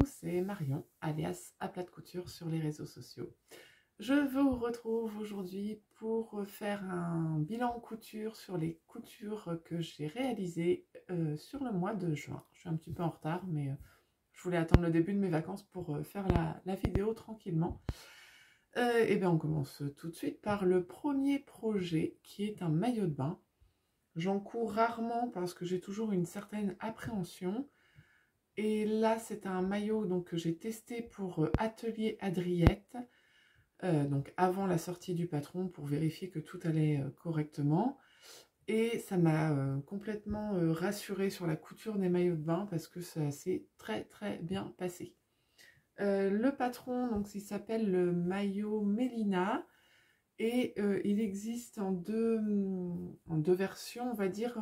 c'est Marion, alias à plat de couture sur les réseaux sociaux. Je vous retrouve aujourd'hui pour faire un bilan couture sur les coutures que j'ai réalisées sur le mois de juin. Je suis un petit peu en retard, mais je voulais attendre le début de mes vacances pour faire la vidéo tranquillement. Et bien on commence tout de suite par le premier projet qui est un maillot de bain. J'en cours rarement parce que j'ai toujours une certaine appréhension. Et là, c'est un maillot donc, que j'ai testé pour Atelier Adriette, donc avant la sortie du patron pour vérifier que tout allait correctement. Et ça m'a complètement rassurée sur la couture des maillots de bain parce que ça s'est très bien passé. Le patron, donc, il s'appelle le maillot Mélina et il existe en deux versions, on va dire.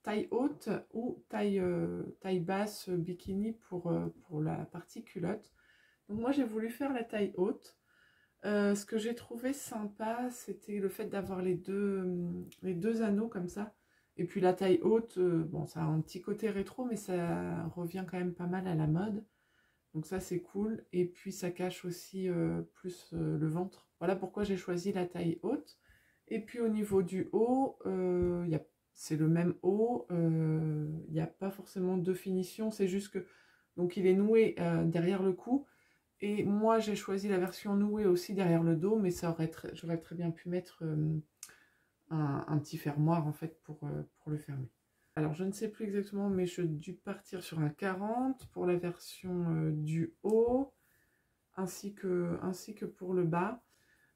Taille haute ou taille basse bikini pour la partie culotte. Donc moi j'ai voulu faire la taille haute. Ce que j'ai trouvé sympa, c'était le fait d'avoir les deux anneaux comme ça. Et puis la taille haute, bon, ça a un petit côté rétro, mais ça revient quand même pas mal à la mode. Donc ça c'est cool. Et puis ça cache aussi plus le ventre. Voilà pourquoi j'ai choisi la taille haute. Et puis au niveau du haut, c'est le même haut, il n'y a pas forcément de finition, c'est juste que donc il est noué derrière le cou. Et moi j'ai choisi la version nouée aussi derrière le dos, mais j'aurais très bien pu mettre un petit fermoir en fait pour le fermer. Alors je ne sais plus exactement, mais je dû partir sur un 40 pour la version du haut, ainsi que pour le bas.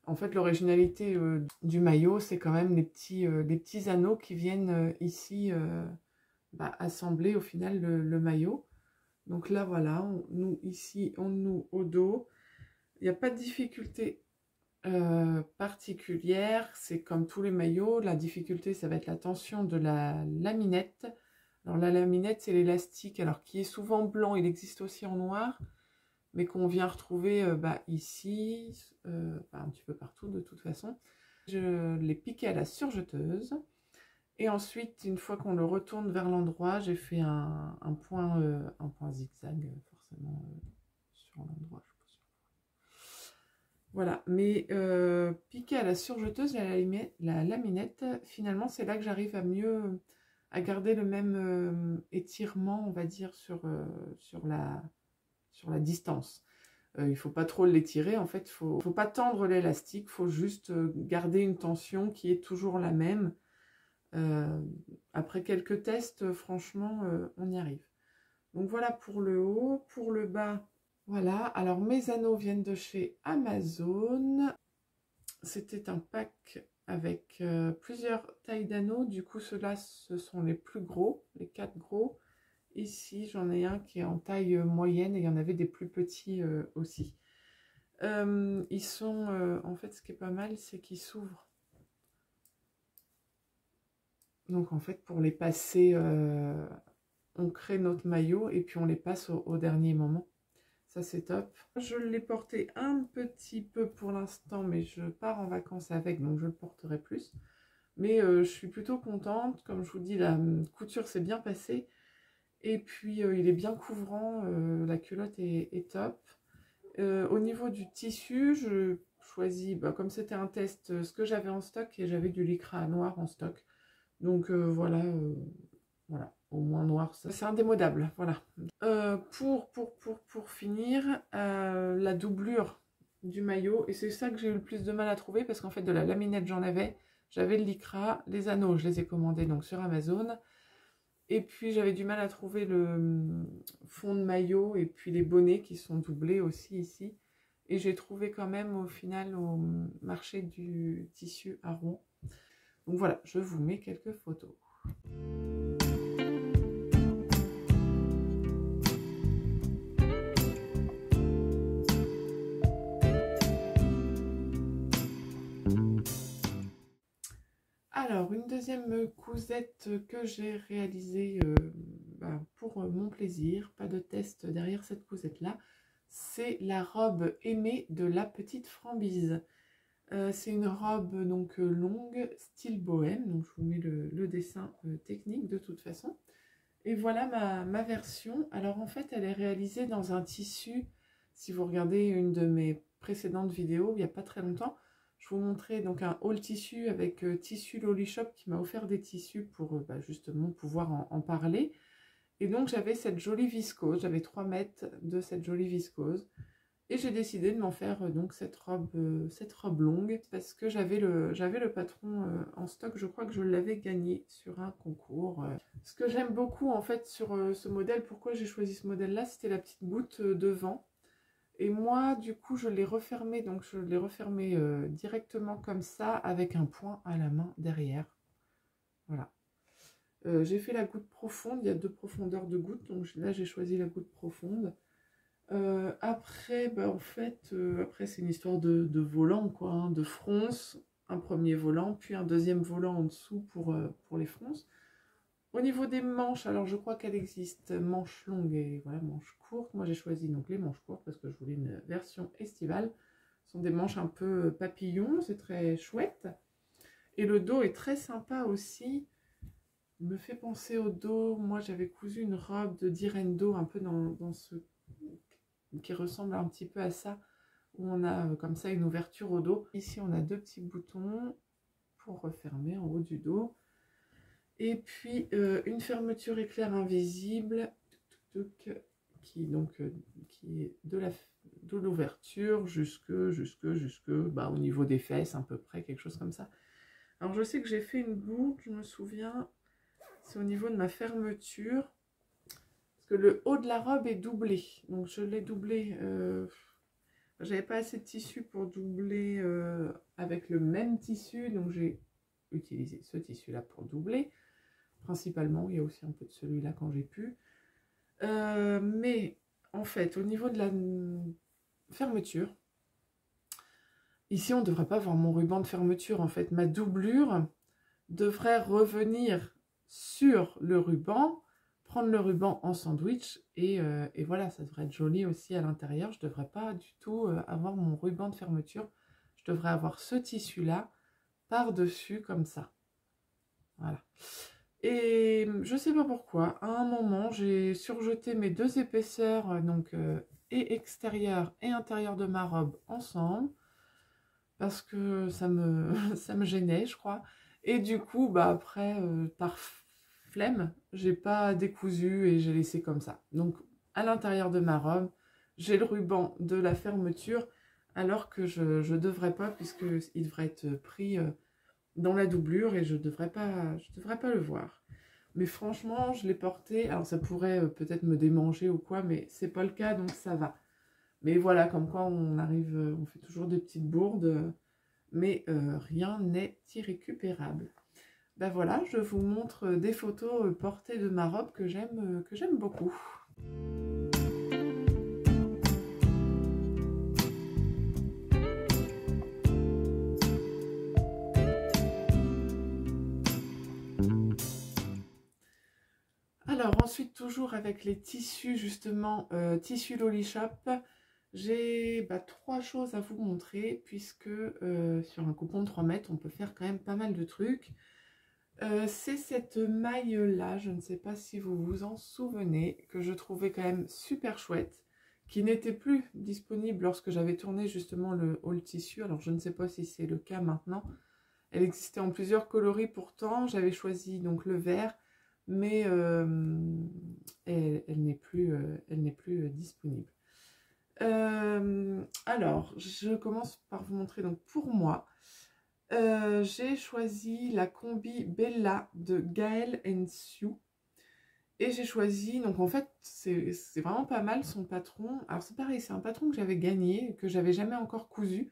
En fait, l'originalité du maillot, c'est quand même les petits anneaux qui viennent ici assembler au final le maillot. Donc là, voilà, ici, on noue au dos. Il n'y a pas de difficulté particulière. C'est comme tous les maillots. La difficulté, ça va être la tension de la laminette. Alors la laminette, c'est l'élastique, alors qui est souvent blanc. Il existe aussi en noir, mais qu'on vient retrouver ici, un petit peu partout de toute façon. Je l'ai piqué à la surjeteuse. Et ensuite, une fois qu'on le retourne vers l'endroit, j'ai fait un point zigzag, forcément, sur l'endroit. Voilà, mais piqué à la surjeteuse, la laminette, finalement, c'est là que j'arrive à garder le même étirement, on va dire, sur la distance. Il ne faut pas trop l'étirer, en fait, il ne faut pas tendre l'élastique, il faut juste garder une tension qui est toujours la même. Après quelques tests, franchement, on y arrive. Donc voilà pour le haut. Pour le bas, voilà. Alors mes anneaux viennent de chez Amazon. C'était un pack avec plusieurs tailles d'anneaux. Du coup, ceux-là, ce sont les plus gros, les 4 gros. Ici, j'en ai un qui est en taille moyenne et il y en avait des plus petits aussi. Ils sont, en fait, ce qui est pas mal, c'est qu'ils s'ouvrent. Donc, en fait, pour les passer, on crée notre maillot et puis on les passe au dernier moment. Ça, c'est top. Je l'ai porté un petit peu pour l'instant, mais je pars en vacances avec, donc je le porterai plus. Mais je suis plutôt contente. Comme je vous dis, la couture s'est bien passée. Et puis, il est bien couvrant, la culotte est top. Au niveau du tissu, je choisis, comme c'était un test, ce que j'avais en stock, et j'avais du lycra noir en stock. Donc voilà, au moins noir, c'est indémodable, voilà. Pour finir, la doublure du maillot, et c'est ça que j'ai eu le plus de mal à trouver, parce qu'en fait, de la laminette, j'avais le lycra, les anneaux, je les ai commandés donc sur Amazon. Et puis j'avais du mal à trouver le fond de maillot et puis les bonnets qui sont doublés aussi ici. Et j'ai trouvé quand même au final au marché du tissu à rond. Donc voilà, je vous mets quelques photos. Alors, une deuxième cousette que j'ai réalisée pour mon plaisir, pas de test derrière cette cousette-là, c'est la robe aimée de la petite Frambise. C'est une robe donc longue, style bohème, donc je vous mets le dessin technique de toute façon. Et voilà ma version. Alors en fait, elle est réalisée dans un tissu. Si vous regardez une de mes précédentes vidéos, il n'y a pas très longtemps, je vous montrais donc un haul tissu avec Tissu Loli Shop qui m'a offert des tissus pour justement pouvoir en parler. Et donc j'avais cette jolie viscose, j'avais 3 mètres de cette jolie viscose. Et j'ai décidé de m'en faire donc cette robe longue parce que j'avais le patron en stock. Je crois que je l'avais gagné sur un concours. Ce que j'aime beaucoup en fait sur ce modèle, pourquoi j'ai choisi ce modèle là, c'était la petite goutte devant. Et moi du coup je l'ai refermé, donc je l'ai refermé directement comme ça avec un point à la main derrière. Voilà. J'ai fait la goutte profonde, il y a 2 profondeurs de goutte, donc là j'ai choisi la goutte profonde. Après, en fait, après c'est une histoire de volant, quoi, hein, de fronce. Un premier volant, puis un deuxième volant en dessous pour les fronces. Au niveau des manches, alors je crois qu'elle existe manches longues et voilà, manches courtes. Moi j'ai choisi donc les manches courtes parce que je voulais une version estivale. Ce sont des manches un peu papillons, c'est très chouette. Et le dos est très sympa aussi. Il me fait penser au dos. Moi j'avais cousu une robe de Direndo un peu dans ce qui ressemble un petit peu à ça, où on a comme ça une ouverture au dos. Ici on a 2 petits boutons pour refermer en haut du dos, et puis une fermeture éclair invisible qui est de l'ouverture jusque au niveau des fesses à peu près, quelque chose comme ça. Alors je sais que j'ai fait une boucle, je me souviens, c'est au niveau de ma fermeture. Que le haut de la robe est doublé, donc je l'ai doublé, j'avais pas assez de tissu pour doubler avec le même tissu, donc j'ai utilisé ce tissu là pour doubler principalement. Il y a aussi un peu de celui-là quand j'ai pu, mais en fait au niveau de la fermeture, ici on ne devrait pas voir mon ruban de fermeture. En fait ma doublure devrait revenir sur le ruban, prendre le ruban en sandwich, et voilà, ça devrait être joli aussi à l'intérieur. Je ne devrais pas du tout avoir mon ruban de fermeture, je devrais avoir ce tissu là par dessus comme ça, voilà. Et je sais pas pourquoi à un moment j'ai surjeté mes 2 épaisseurs, et extérieure et intérieure de ma robe ensemble parce que ça me gênait, je crois. Et du coup, après, par flemme, j'ai pas décousu et j'ai laissé comme ça. Donc, à l'intérieur de ma robe, j'ai le ruban de la fermeture, alors que je devrais pas, puisqu'il devrait être pris dans la doublure et je devrais pas le voir. Mais franchement, je l'ai porté. Alors, ça pourrait peut-être me démanger ou quoi, mais c'est pas le cas, donc ça va. Mais voilà, comme quoi on arrive, on fait toujours des petites bourdes. Mais rien n'est irrécupérable. Ben voilà, je vous montre des photos portées de ma robe que j'aime beaucoup. Alors ensuite, toujours avec les tissus, justement, Tissu Loli Shop, j'ai 3 choses à vous montrer, puisque sur un coupon de 3 mètres, on peut faire quand même pas mal de trucs. C'est cette maille-là, je ne sais pas si vous vous en souvenez, que je trouvais quand même super chouette, qui n'était plus disponible lorsque j'avais tourné justement le haul tissu. Alors je ne sais pas si c'est le cas maintenant. Elle existait en plusieurs coloris pourtant, j'avais choisi donc le vert, mais elle n'est plus disponible. Alors, je commence par vous montrer. Donc pour moi, j'ai choisi la combi Bella de Gaël & Sue. Et j'ai choisi, donc en fait, c'est vraiment pas mal son patron. Alors c'est pareil, c'est un patron que j'avais gagné, que j'avais jamais encore cousu.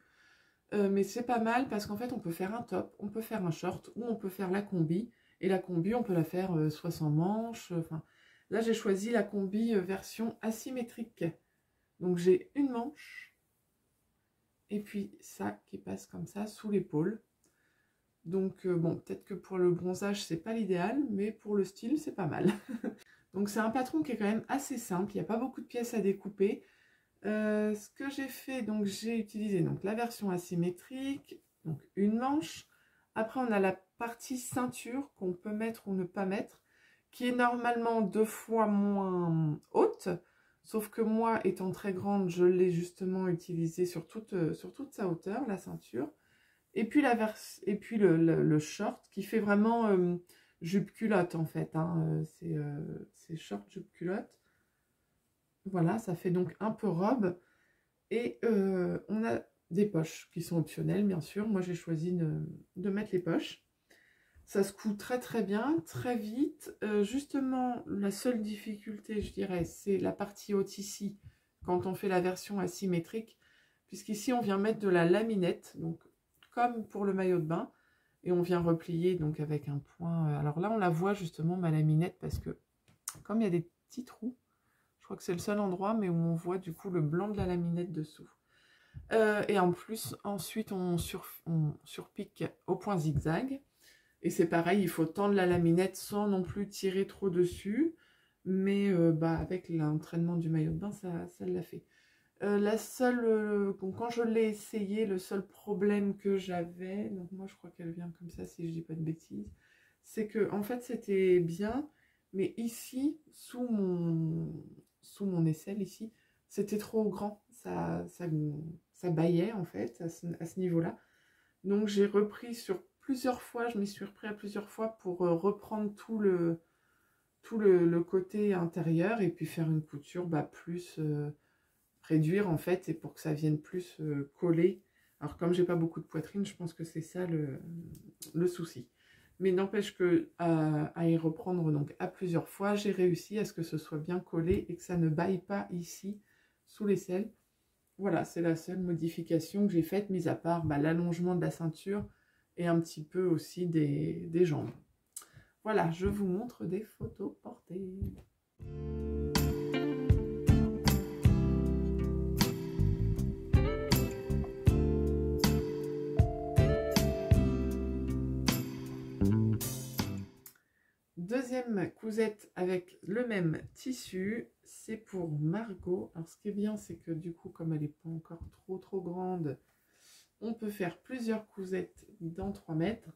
Mais c'est pas mal parce qu'en fait, on peut faire un top, on peut faire un short, ou on peut faire la combi. Et la combi, on peut la faire soit sans manches. Là, j'ai choisi la combi version asymétrique. Donc j'ai une manche, et puis ça qui passe comme ça sous l'épaule. Donc bon, peut-être que pour le bronzage c'est pas l'idéal, mais pour le style c'est pas mal. Donc c'est un patron qui est quand même assez simple, il n'y a pas beaucoup de pièces à découper. Ce que j'ai fait, donc j'ai utilisé donc la version asymétrique, donc une manche. Après on a la partie ceinture qu'on peut mettre ou ne pas mettre, qui est normalement 2 fois moins haute, sauf que moi, étant très grande, je l'ai justement utilisée sur toute sa hauteur, la ceinture. Et puis, le short qui fait vraiment jupe-culotte en fait, hein. C'est short jupe-culotte. Voilà, ça fait donc un peu robe. Et on a des poches qui sont optionnelles, bien sûr. Moi, j'ai choisi de mettre les poches. Ça se coud très très bien, très vite. Justement, la seule difficulté, je dirais, c'est la partie haute ici, quand on fait la version asymétrique, puisqu'ici, on vient mettre de la laminette, donc comme pour le maillot de bain, et on vient replier donc avec un point. Alors là, on la voit justement, ma laminette, parce que comme il y a des petits trous, je crois que c'est le seul endroit, mais où on voit du coup le blanc de la laminette dessous. Et en plus, ensuite, on surpique au point zigzag. Et c'est pareil, il faut tendre la laminette sans non plus tirer trop dessus. Mais avec l'entraînement du maillot de bain, ça l'a fait. Quand je l'ai essayé, le seul problème que j'avais, donc moi je crois qu'elle vient comme ça si je dis pas de bêtises, c'est que en fait c'était bien, mais ici, sous mon aisselle ici, c'était trop grand. Ça baillait en fait à ce niveau-là. Donc j'ai repris sur plusieurs fois, je m'y suis repris à plusieurs fois pour reprendre tout le côté intérieur et puis faire une couture plus réduire en fait, et pour que ça vienne plus coller. Alors comme j'ai pas beaucoup de poitrine, je pense que c'est ça le souci. Mais n'empêche que à y reprendre donc à plusieurs fois, j'ai réussi à ce que ce soit bien collé et que ça ne baille pas ici sous l'aisselle. Voilà, c'est la seule modification que j'ai faite, mis à part l'allongement de la ceinture et un petit peu aussi des jambes. Voilà, je vous montre des photos portées. Deuxième cousette avec le même tissu, c'est pour Margot. Alors ce qui est bien, c'est que du coup, comme elle n'est pas encore trop grande, on peut faire plusieurs cousettes dans 3 mètres.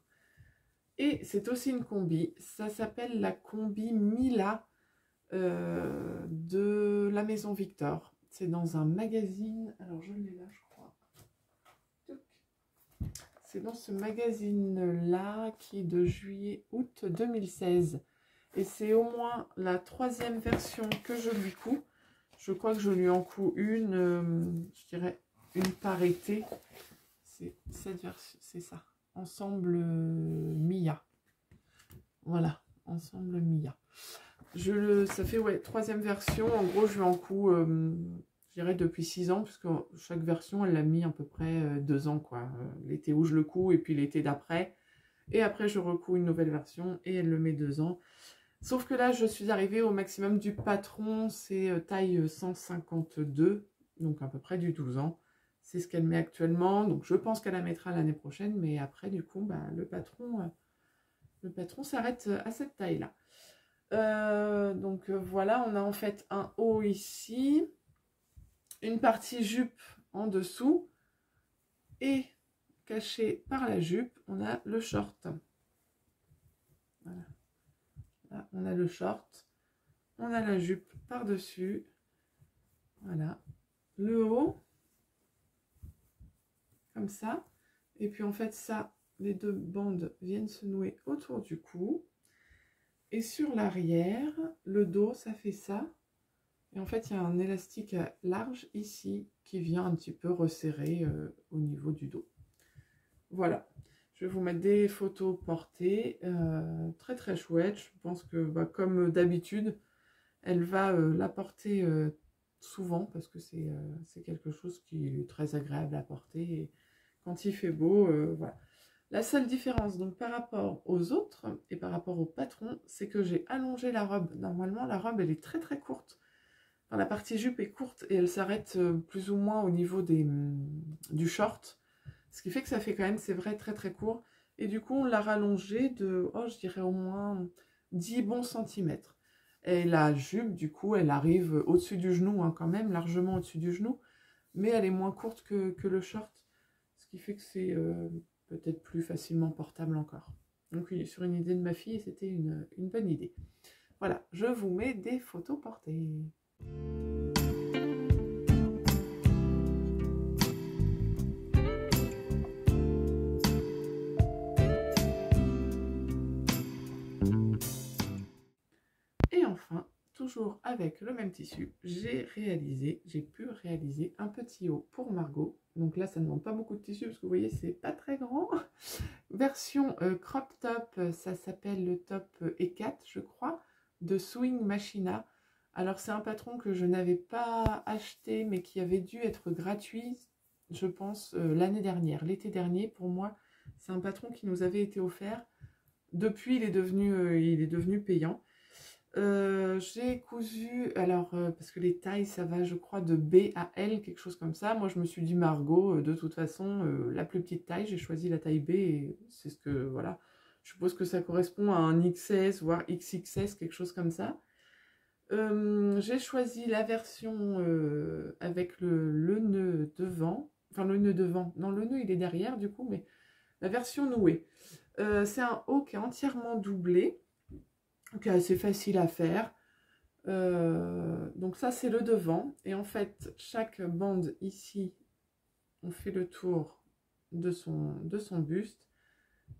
Et c'est aussi une combi, ça s'appelle la combi Mila de la Maison Victor. C'est dans un magazine, alors je l'ai là je crois. C'est dans ce magazine-là qui est de juillet-août 2016. Et c'est au moins la 3e version que je lui couds. Je crois que je lui en couds une, je dirais une par été. C'est cette version, c'est ça. Ensemble Mia. Voilà, ensemble Mia. Ça fait 3e version. En gros, je lui en couds, je dirais depuis 6 ans, puisque chaque version, elle l'a mis à peu près 2 ans, quoi. L'été où je le couds et puis l'été d'après. Et après, je recouds une nouvelle version et elle le met 2 ans. Sauf que là, je suis arrivée au maximum du patron, c'est taille 152, donc à peu près du 12 ans. C'est ce qu'elle met actuellement, donc je pense qu'elle la mettra l'année prochaine, mais après, du coup, le patron s'arrête à cette taille-là. Voilà, on a en fait un haut ici, une partie jupe en dessous, et caché par la jupe, on a le short. Voilà. Là, on a le short, on a la jupe par-dessus, voilà, le haut, comme ça, et puis en fait ça, les 2 bandes viennent se nouer autour du cou, et sur l'arrière, le dos, ça fait ça, et en fait il y a un élastique large ici, qui vient un petit peu resserrer au niveau du dos. Voilà. Je vais vous mettre des photos portées, très très chouettes. Je pense que comme d'habitude, elle va la porter souvent parce que c'est quelque chose qui est très agréable à porter. Et quand il fait beau, voilà. La seule différence donc par rapport aux autres et par rapport au patron, c'est que j'ai allongé la robe. Normalement, la robe, elle est très très courte. Enfin, la partie jupe est courte et elle s'arrête plus ou moins au niveau du short. Ce qui fait que ça fait quand même, c'est vrai, très très court. Et du coup, on l'a rallongé de, je dirais au moins 10 bons centimètres. Et la jupe, du coup, elle arrive au-dessus du genou, hein, quand même, largement au-dessus du genou. Mais elle est moins courte que le short. Ce qui fait que c'est peut-être plus facilement portable encore. Donc oui, sur une idée de ma fille, c'était une bonne idée. Voilà, je vous mets des photos portées. Et enfin, toujours avec le même tissu, j'ai pu réaliser un petit haut pour Margot. Donc là, ça ne demande pas beaucoup de tissu parce que vous voyez, c'est pas très grand. Version crop top, ça s'appelle le top E4, je crois, de Swing Machina. Alors c'est un patron que je n'avais pas acheté, mais qui avait dû être gratuit, je pense, l'année dernière, l'été dernier. Pour moi, c'est un patron qui nous avait été offert. Depuis, il est devenu payant. J'ai cousu, alors, parce que les tailles, ça va, je crois, de B à L, quelque chose comme ça. Moi, je me suis dit, Margot, de toute façon, la plus petite taille, j'ai choisi la taille B, et c'est ce que, voilà. Je suppose que ça correspond à un XS, voire XXS, quelque chose comme ça. J'ai choisi la version avec le nœud devant, enfin, le nœud devant, non, le nœud, il est derrière, du coup, mais la version nouée. C'est un haut qui est entièrement doublé, qui est assez facile à faire. Donc ça c'est le devant, et en fait chaque bande ici, on fait le tour de son buste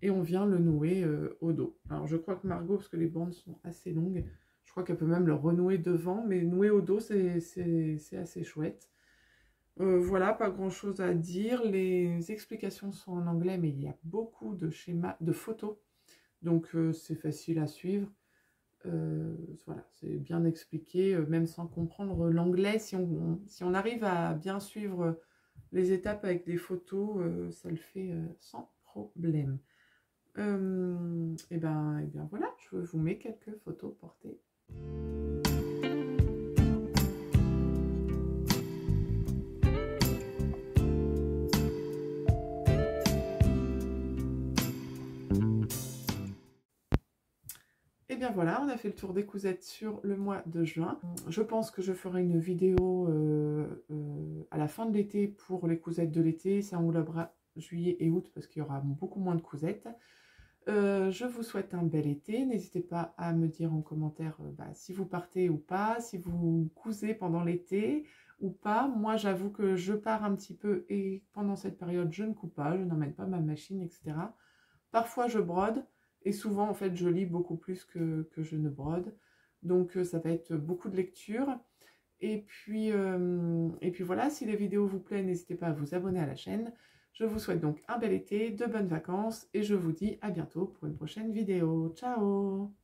et on vient le nouer au dos. Alors je crois que Margot, parce que les bandes sont assez longues, je crois qu'elle peut même le renouer devant, mais nouer au dos c'est assez chouette. Voilà, pas grand chose à dire, les explications sont en anglais, mais il y a beaucoup de schémas, de photos, donc c'est facile à suivre. Voilà, c'est bien expliqué, même sans comprendre l'anglais. Si on arrive à bien suivre les étapes avec des photos, ça le fait sans problème. Et bien voilà, je vous mets quelques photos portées. Et bien voilà, on a fait le tour des cousettes sur le mois de juin. Je pense que je ferai une vidéo à la fin de l'été pour les cousettes de l'été. Ça englobera juillet et août parce qu'il y aura beaucoup moins de cousettes. Je vous souhaite un bel été. N'hésitez pas à me dire en commentaire si vous partez ou pas, si vous cousez pendant l'été ou pas. Moi, j'avoue que je pars un petit peu et pendant cette période, je ne couds pas, je n'emmène pas ma machine, etc. Parfois, je brode. Et souvent, en fait, je lis beaucoup plus que je ne brode. Donc, ça va être beaucoup de lecture. Et puis voilà, si les vidéos vous plaisent, n'hésitez pas à vous abonner à la chaîne. Je vous souhaite donc un bel été, de bonnes vacances. Et je vous dis à bientôt pour une prochaine vidéo. Ciao!